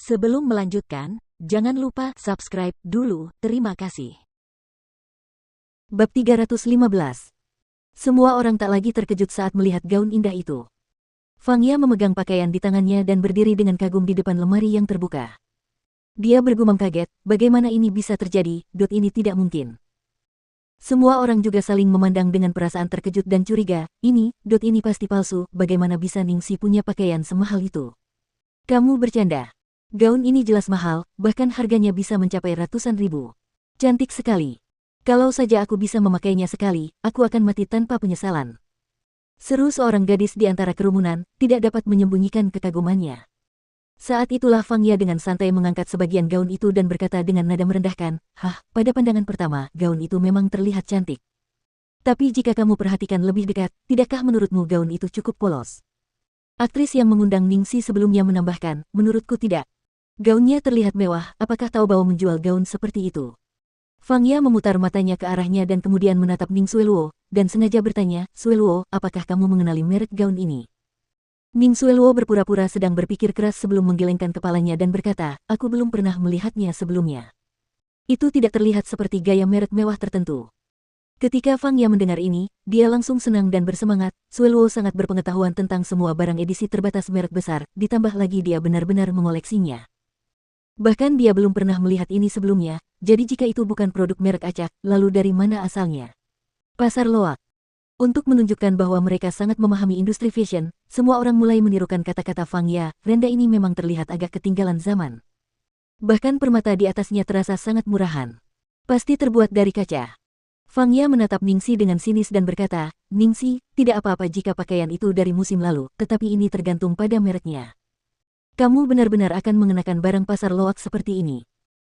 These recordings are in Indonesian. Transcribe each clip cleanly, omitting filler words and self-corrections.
Sebelum melanjutkan, jangan lupa subscribe dulu, terima kasih. Bab 315. Semua orang tak lagi terkejut saat melihat gaun indah itu. Fang Ya memegang pakaian di tangannya dan berdiri dengan kagum di depan lemari yang terbuka. Dia bergumam kaget, bagaimana ini bisa terjadi, ini tidak mungkin. Semua orang juga saling memandang dengan perasaan terkejut dan curiga, ini pasti palsu, bagaimana bisa Ningxi punya pakaian semahal itu? Kamu bercanda. Gaun ini jelas mahal, bahkan harganya bisa mencapai ratusan ribu. Cantik sekali. Kalau saja aku bisa memakainya sekali, aku akan mati tanpa penyesalan. Seru seorang gadis di antara kerumunan, tidak dapat menyembunyikan kekagumannya. Saat itulah Fang Ya dengan santai mengangkat sebagian gaun itu dan berkata dengan nada merendahkan, pada pandangan pertama, gaun itu memang terlihat cantik. Tapi jika kamu perhatikan lebih dekat, tidakkah menurutmu gaun itu cukup polos? Aktris yang mengundang Ningxi sebelumnya menambahkan, menurutku tidak. Gaunnya terlihat mewah, apakah tahu bahwa menjual gaun seperti itu? Fang Ya memutar matanya ke arahnya dan kemudian menatap Ning Xueluo, dan sengaja bertanya, Xueluo, apakah kamu mengenali merek gaun ini? Ning Xueluo berpura-pura sedang berpikir keras sebelum menggelengkan kepalanya dan berkata, aku belum pernah melihatnya sebelumnya. Itu tidak terlihat seperti gaya merek mewah tertentu. Ketika Fang Ya mendengar ini, dia langsung senang dan bersemangat. Xueluo sangat berpengetahuan tentang semua barang edisi terbatas merek besar, ditambah lagi dia benar-benar mengoleksinya. Bahkan dia belum pernah melihat ini sebelumnya, jadi jika itu bukan produk merek acak, lalu dari mana asalnya? Pasar loak. Untuk menunjukkan bahwa mereka sangat memahami industri fashion, semua orang mulai menirukan kata-kata Fang Ya, renda ini memang terlihat agak ketinggalan zaman. Bahkan permata di atasnya terasa sangat murahan. Pasti terbuat dari kaca. Fang Ya menatap Ningxi dengan sinis dan berkata, Ningxi, tidak apa-apa jika pakaian itu dari musim lalu, tetapi ini tergantung pada mereknya. Kamu benar-benar akan mengenakan barang pasar loak seperti ini.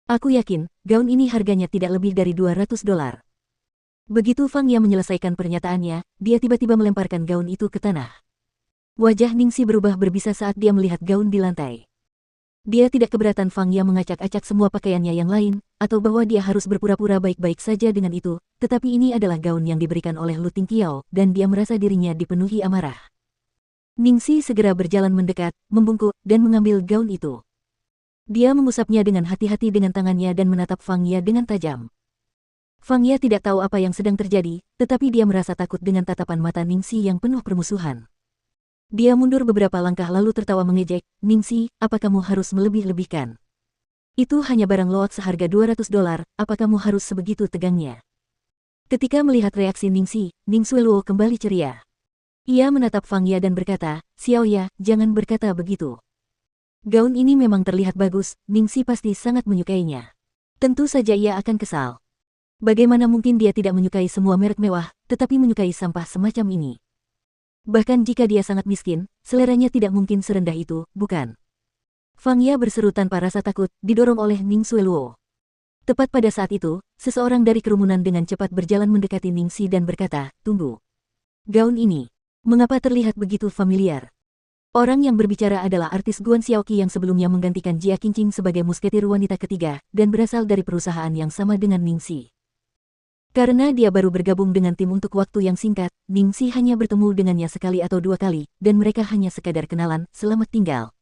Aku yakin, gaun ini harganya tidak lebih dari $200. Begitu Fang Ya menyelesaikan pernyataannya, dia tiba-tiba melemparkan gaun itu ke tanah. Wajah Ningxi berubah berbisa saat dia melihat gaun di lantai. Dia tidak keberatan Fang Ya mengacak-acak semua pakaiannya yang lain, atau bahwa dia harus berpura-pura baik-baik saja dengan itu, tetapi ini adalah gaun yang diberikan oleh Lu Tingqiao, dan dia merasa dirinya dipenuhi amarah. Ningxi segera berjalan mendekat, membungkuk, dan mengambil gaun itu. Dia mengusapnya dengan hati-hati dengan tangannya dan menatap Fang Ya dengan tajam. Fang Ya tidak tahu apa yang sedang terjadi, tetapi dia merasa takut dengan tatapan mata Ningxi yang penuh permusuhan. Dia mundur beberapa langkah lalu tertawa mengejek, Ningxi, apa kamu harus melebih-lebihkan? Itu hanya barang loak seharga $200, apa kamu harus sebegitu tegangnya? Ketika melihat reaksi Ningxi, Ning Xueluo kembali ceria. Ia menatap Fang Ya dan berkata, Xiao Ya, jangan berkata begitu. Gaun ini memang terlihat bagus, Ningxi pasti sangat menyukainya. Tentu saja ia akan kesal. Bagaimana mungkin dia tidak menyukai semua merek mewah, tetapi menyukai sampah semacam ini? Bahkan jika dia sangat miskin, seleranya tidak mungkin serendah itu, bukan? Fang Ya berseru tanpa rasa takut, didorong oleh Ning Xueluo. Tepat pada saat itu, seseorang dari kerumunan dengan cepat berjalan mendekati Ningxi dan berkata, tunggu. Gaun ini. Mengapa terlihat begitu familiar? Orang yang berbicara adalah artis Guan Xiaoqi yang sebelumnya menggantikan Jia Qingqing sebagai musketir wanita ketiga, dan berasal dari perusahaan yang sama dengan Ningxi. Karena dia baru bergabung dengan tim untuk waktu yang singkat, Ningxi hanya bertemu dengannya sekali atau dua kali, dan mereka hanya sekadar kenalan, selamat tinggal.